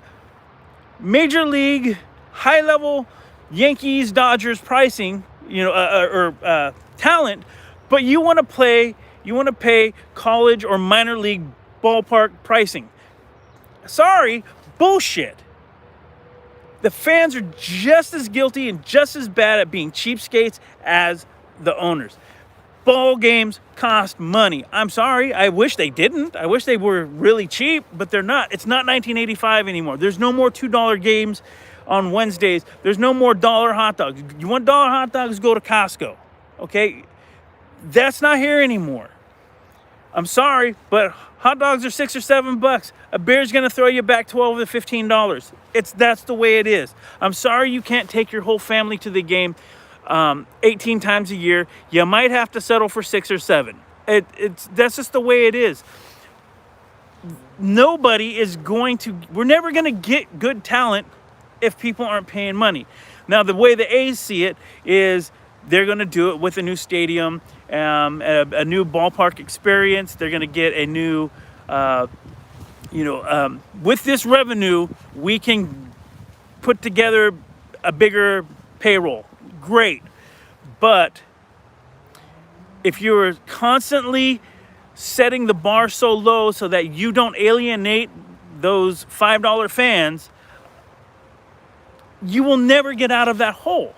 major league, high level Yankees, Dodgers pricing, or talent, but you want to pay college or minor league ballpark pricing. Sorry, bullshit. The fans are just as guilty and just as bad at being cheapskates as the owners. Ball games cost money. I'm sorry. I wish they didn't. I wish they were really cheap, but they're not. It's not 1985 anymore. There's no more $2 games on Wednesdays. There's no more dollar hot dogs. You want dollar hot dogs? Go to Costco. Okay? That's not here anymore. I'm sorry, but hot dogs are $6 or $7. A beer's gonna throw you back $12 to $15. That's the way it is. I'm sorry you can't take your whole family to the game 18 times a year. You might have to settle for 6 or 7. That's just the way it is. We're never gonna get good talent if people aren't paying money. Now, the way the A's see it is they're going to do it with a new stadium, a new ballpark experience. They're going to get a new, with this revenue, we can put together a bigger payroll. Great. But if you're constantly setting the bar so low so that you don't alienate those $5 fans, you will never get out of that hole.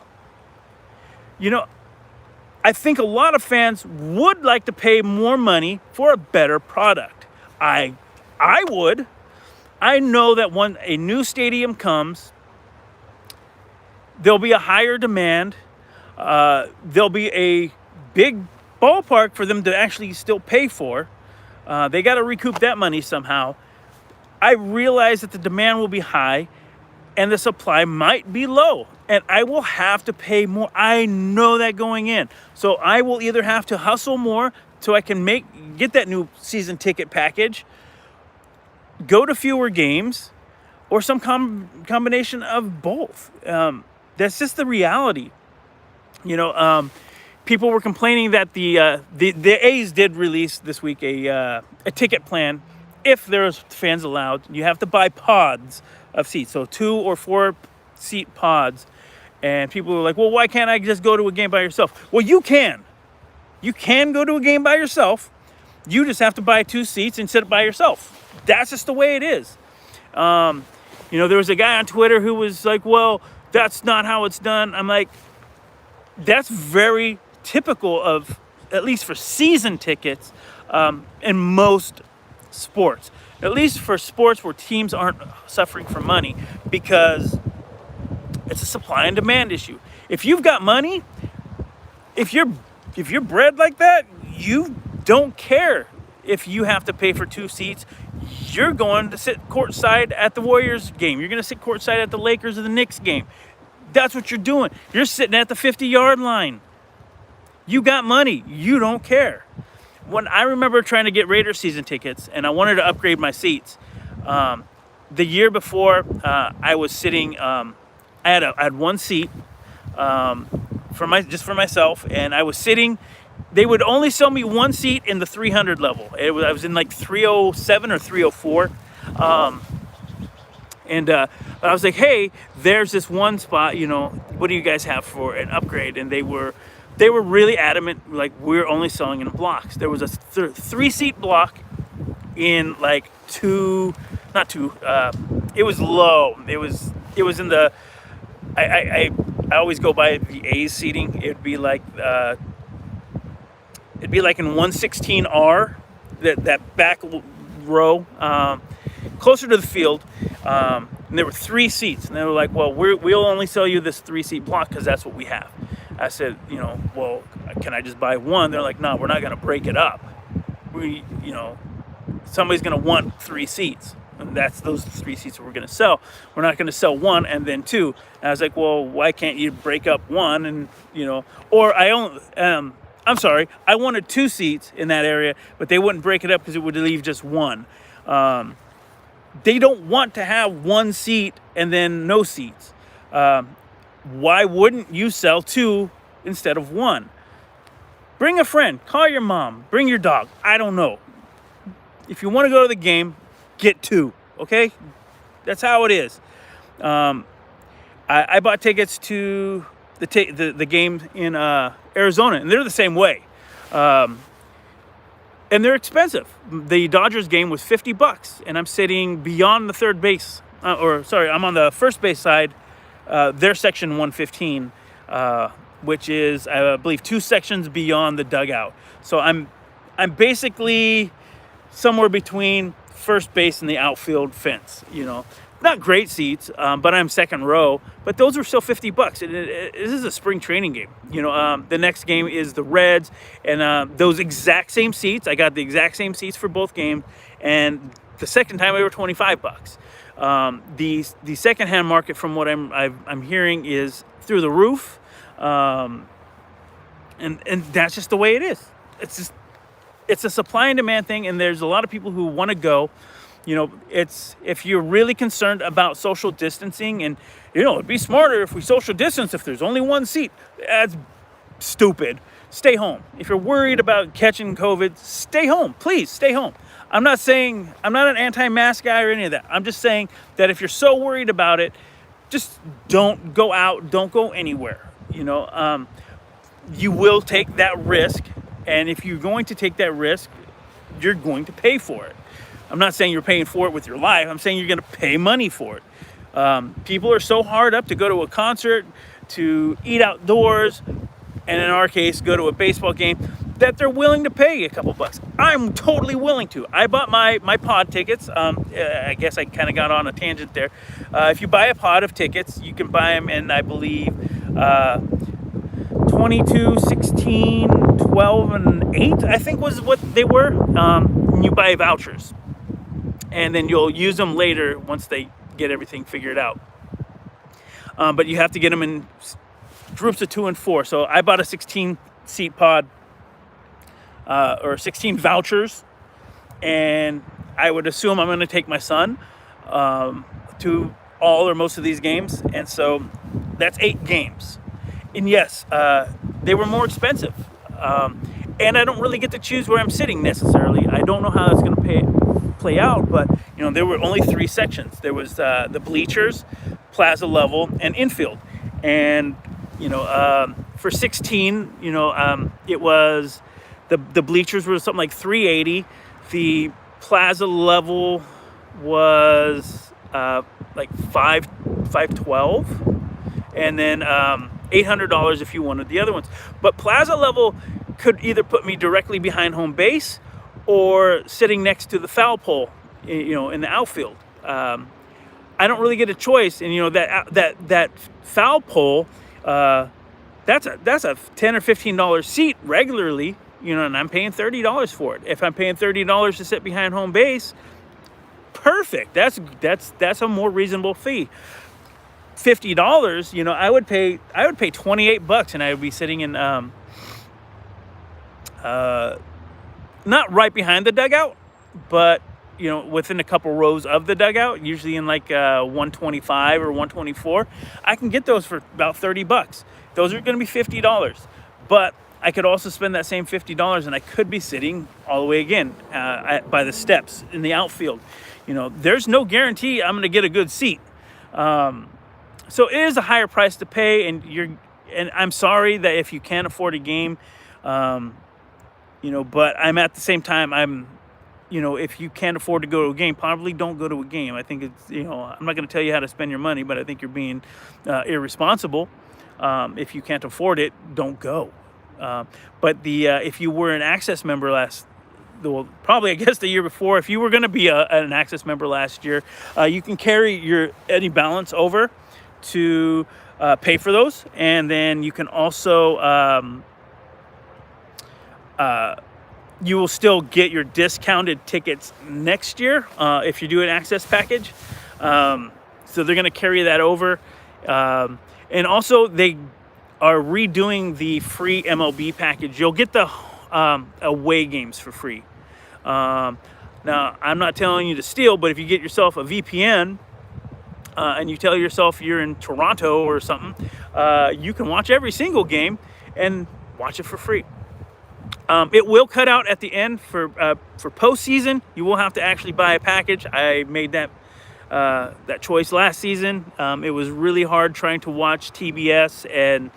I think a lot of fans would like to pay more money for a better product. I would. I know that when a new stadium comes, there'll be a higher demand. There'll be a big ballpark for them to actually still pay for. They got to recoup that money somehow. I realize that the demand will be high and the supply might be low, and I will have to pay more. I know that going in. So I will either have to hustle more so I can get that new season ticket package, go to fewer games, or some combination of both. That's just the reality. People were complaining that the A's did release this week a ticket plan. If there's fans allowed, you have to buy pods of seats, so 2 or 4 seat pods. And people were like, well, why can't I just go to a game by yourself? Well, you can go to a game by yourself. You just have to buy 2 seats and sit by yourself. That's just the way it is. There was a guy on Twitter who was like, well, that's not how it's done. I'm like, that's very typical of, at least for season tickets, in most sports. At least for sports where teams aren't suffering for money, because it's a supply and demand issue. If you've got money, if you're bred like that, you don't care if you have to pay for 2 seats. You're going to sit courtside at the Warriors game. You're going to sit courtside at the Lakers or the Knicks game. That's what you're doing. You're sitting at the 50-yard line. You got money. You don't care. When I remember trying to get Raiders season tickets and I wanted to upgrade my seats, the year before I was sitting, I had 1 seat for myself, and I was sitting. They would only sell me 1 seat in the 300 level. I was in like 307 or 304, and I was like, hey, there's this one spot. What do you guys have for an upgrade? And they were really adamant, like, we're only selling in blocks. There was a 3-seat block in like it was low. It was in the, I always go by the A's seating. It'd be like in 116R, that back row, closer to the field. And there were 3 seats, and they were like, well, we'll only sell you this 3-seat block because that's what we have. I said, well, can I just buy one? They're like, no, we're not going to break it up. Somebody's going to want 3 seats. And that's those 3 seats that we're going to sell. We're not going to sell 1 and then 2. And I was like, well, why can't you break up 1? And, or I'm sorry, I wanted 2 seats in that area, but they wouldn't break it up because it would leave just 1. They don't want to have 1 seat and then no seats. Why wouldn't you sell 2 instead of 1? Bring a friend, call your mom, bring your dog. I don't know. If you want to go to the game, get 2, okay? That's how it is. I bought tickets to the game in Arizona, and they're the same way. And they're expensive. The Dodgers game was $50, and I'm sitting beyond the third base. I'm on the first base side. Their section 115, which is, I believe, 2 sections beyond the dugout. So I'm basically somewhere between first base and the outfield fence. Not great seats, but I'm second row. But those are still $50. This is a spring training game. The next game is the Reds, and those exact same seats. I got the exact same seats for both games, and the second time they were $25. The secondhand market, from what I'm hearing, is through the roof, and that's just the way it is. It's a supply and demand thing, and there's a lot of people who want to go. If you're really concerned about social distancing, and it'd be smarter if we social distance if there's only 1 seat. That's stupid. Stay home. If you're worried about catching COVID, stay home. Please stay home. I'm not an anti-mask guy or any of that. I'm just saying that if you're so worried about it, just don't go out. Don't go anywhere. You will take that risk, and if you're going to take that risk, you're going to pay for it. I'm not saying you're paying for it with your life. I'm saying you're going to pay money for it. People are so hard up to go to a concert, to eat outdoors, and in our case, go to a baseball game, that they're willing to pay a couple bucks. I'm totally willing to. I bought my pod tickets. I guess I kind of got on a tangent there. If you buy a pod of tickets, you can buy them in, I believe, 22, 16, 12, and 8, I think was what they were. You buy vouchers, and then you'll use them later once they get everything figured out. But you have to get them in groups of 2 and 4. So I bought a 16-seat pod, or 16 vouchers, and I would assume I'm going to take my son to all or most of these games, and so that's 8 games. And yes, they were more expensive, and I don't really get to choose where I'm sitting necessarily. I don't know how that's going to play out, but there were only 3 sections. There was the bleachers, plaza level, and infield. And for 16, it was the bleachers were something like $380. The plaza level was like $512, and then $800 if you wanted the other ones. But plaza level could either put me directly behind home base or sitting next to the foul pole, in the outfield. I don't really get a choice, and that foul pole, that's a $10 or $15 seat regularly, and I'm paying $30 for it. If I'm paying $30 to sit behind home base, perfect. That's a more reasonable fee. $50, I would pay $28, and I would be sitting in not right behind the dugout, but within a couple rows of the dugout, usually in like 125 or 124. I can get those for about $30. Those are going to be $50, but I could also spend that same $50, and I could be sitting all the way again by the steps in the outfield. There's no guarantee I'm going to get a good seat. So it is a higher price to pay, and I'm sorry that if you can't afford a game, but I'm at the same time, if you can't afford to go to a game, probably don't go to a game. I think it's, I'm not going to tell you how to spend your money, but I think you're being irresponsible. If you can't afford it, don't go. But if you were an Access member well, probably I guess the year before, if you were going to be an Access member last year, you can carry your any balance over to pay for those, and then you can also you will still get your discounted tickets next year if you do an Access package. So they're going to carry that over, and also they are redoing the free MLB package. You'll get the away games for free. Now, I'm not telling you to steal, but if you get yourself a VPN and you tell yourself you're in Toronto or something, you can watch every single game and watch it for free. It will cut out at the end for postseason. You will have to actually buy a package. I made that choice last season. It was really hard trying to watch TBS and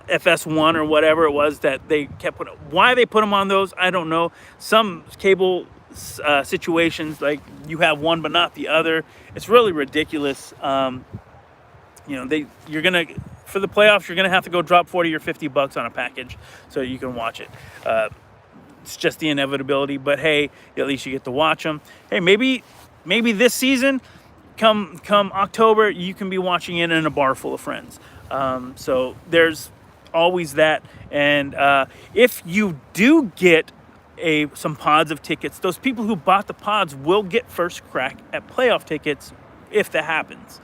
FS1 or whatever it was that they kept putting. Why they put them on those, I don't know. Some cable situations, like you have one but not the other. It's really ridiculous. You're gonna, for the playoffs, you're gonna have to go drop $40 or $50 on a package so you can watch it. It's just the inevitability, but hey, at least you get to watch them. Hey, maybe this season, come October, you can be watching it in a bar full of friends. So there's always that. And if you do get some pods of tickets, those people who bought the pods will get first crack at playoff tickets if that happens.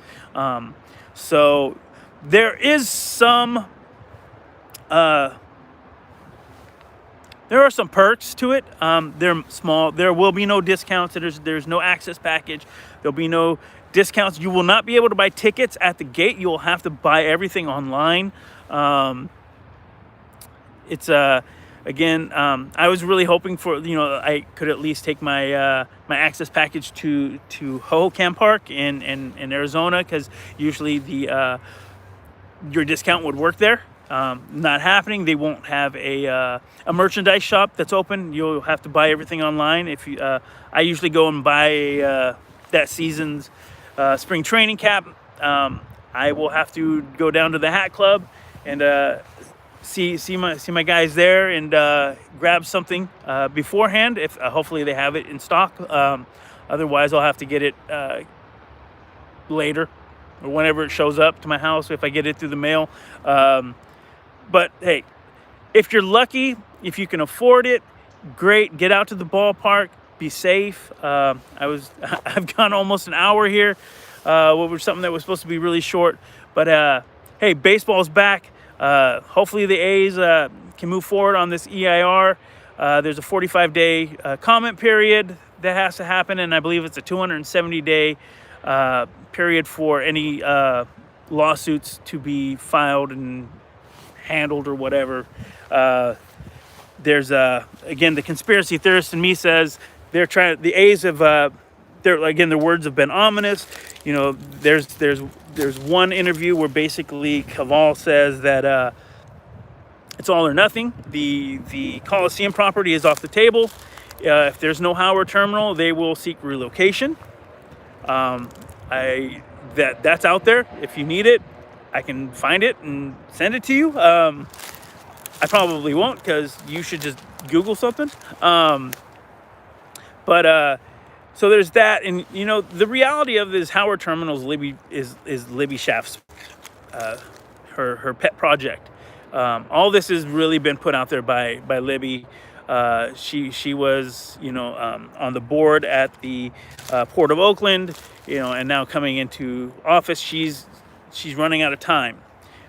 So there is some there are some perks to it. They're small. There will be no discounts. There's no Access package. There'll be no discounts. You will not be able to buy tickets at the gate. You will have to buy everything online. It's again, I was really hoping for, I could at least take my my Access package to Hohokam Park in Arizona, because usually the your discount would work there. Not happening. They won't have a merchandise shop that's open. You'll have to buy everything online. If you, I usually go and buy that season's spring training cap. I will have to go down to the Hat Club and see my guys there and grab something beforehand. If hopefully they have it in stock. Otherwise, I'll have to get it later or whenever it shows up to my house, if I get it through the mail. But hey, if you're lucky, if you can afford it, great. Get out to the ballpark. Be safe. I've gone almost an hour here. What was something that was supposed to be really short. But hey, baseball's back. Hopefully the A's can move forward on this EIR. There's a 45-day comment period that has to happen, and I believe it's a 270-day period for any lawsuits to be filed and handled or whatever. There's again, the conspiracy theorist in me says they're trying. The A's have their words have been ominous. There's one interview where basically Caval says that it's all or nothing. The Coliseum property is off the table. If there's no Howard terminal, they will seek relocation. That's out there. If you need it, I can find it and send it to you. I probably won't, because you should just Google something. So there's that, and the reality of this Howard Terminal is Libby Schaff's her pet project. All this has really been put out there by Libby. She was on the board at the Port of Oakland, and now coming into office, she's running out of time.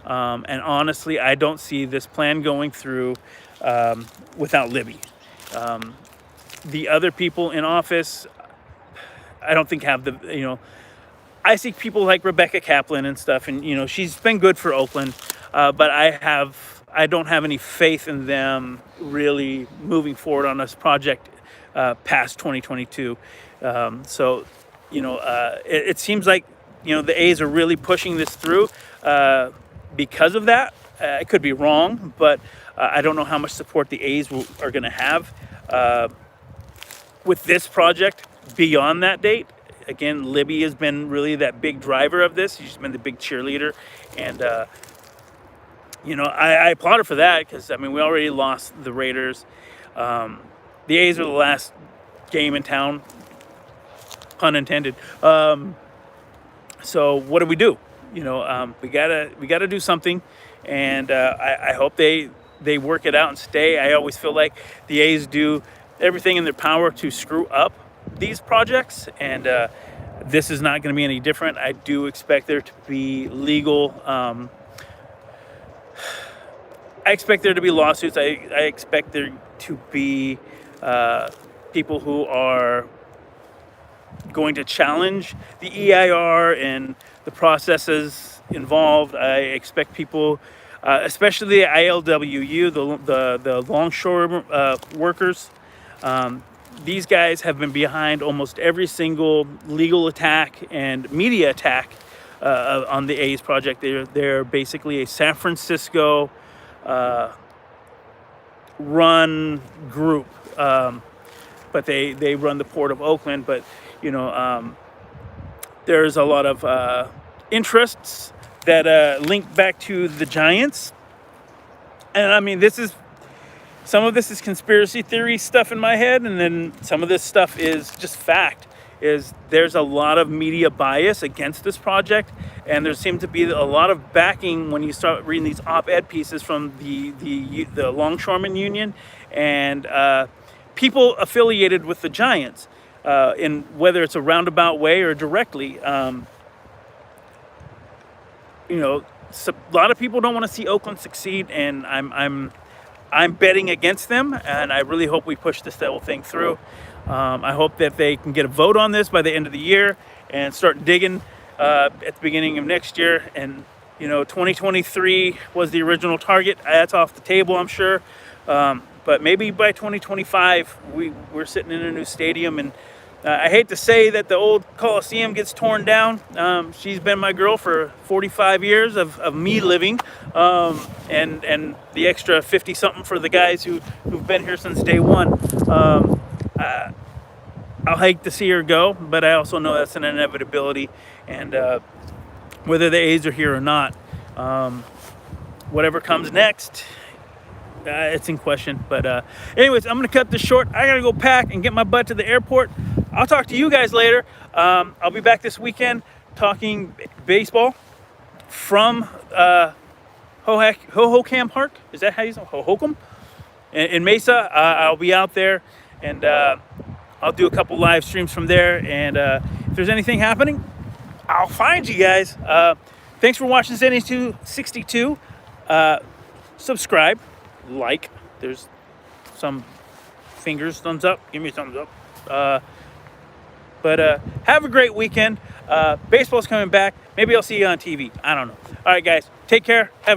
And honestly, I don't see this plan going through without Libby. The other people in office, I don't think have the, I see people like Rebecca Kaplan and stuff, and, she's been good for Oakland, but I don't have any faith in them really moving forward on this project past 2022. It seems like, the A's are really pushing this through because of that. I could be wrong, but I don't know how much support the A's are going to have with this project beyond that date. Again, Libby has been really that big driver of this. She's been the big cheerleader, and I applaud her for that because, I mean, we already lost the Raiders. The A's are the last game in town, pun intended. So what do we do? We gotta do something, and I hope they work it out and stay. I always feel like the A's do everything in their power to screw up these projects, and this is not going to be any different. I do expect there to be legal. I expect there to be lawsuits. I expect there to be people who are going to challenge the EIR and the processes involved. I expect people, especially the ILWU, the longshore workers. These guys have been behind almost every single legal attack and media attack on the A's project. They're basically a San Francisco run group, but they run the port of Oakland. But there's a lot of interests that link back to the Giants, and I mean, some of this is conspiracy theory stuff in my head, and then some of this stuff is just fact. There's a lot of media bias against this project, and there seems to be a lot of backing when you start reading these op-ed pieces from the Longshoremen Union and people affiliated with the Giants, in whether it's a roundabout way or directly. A lot of people don't want to see Oakland succeed, and I'm betting against them, and I really hope we push this whole thing through. I hope that they can get a vote on this by the end of the year and start digging at the beginning of next year. And 2023 was the original target. That's off the table, I'm sure. But maybe by 2025 we're sitting in a new stadium. And I hate to say that the old Coliseum gets torn down. She's been my girl for 45 years of me living, and the extra 50 something for the guys who've been here since day one. I'll hate to see her go, but I also know that's an inevitability. And whether the A's are here or not, whatever comes next, it's in question. But anyways, I'm going to cut this short. I got to go pack and get my butt to the airport. I'll talk to you guys later. I'll be back this weekend talking baseball from Hohokam Park. Is that how you say it? Hohokam? In Mesa. I'll be out there, and I'll do a couple live streams from there. And if there's anything happening, I'll find you guys. Thanks for watching Zenny 262. Subscribe, like. There's some fingers, thumbs up. Give me a thumbs up. But have a great weekend. Baseball's coming back. Maybe I'll see you on TV. I don't know. All right, guys. Take care. Have a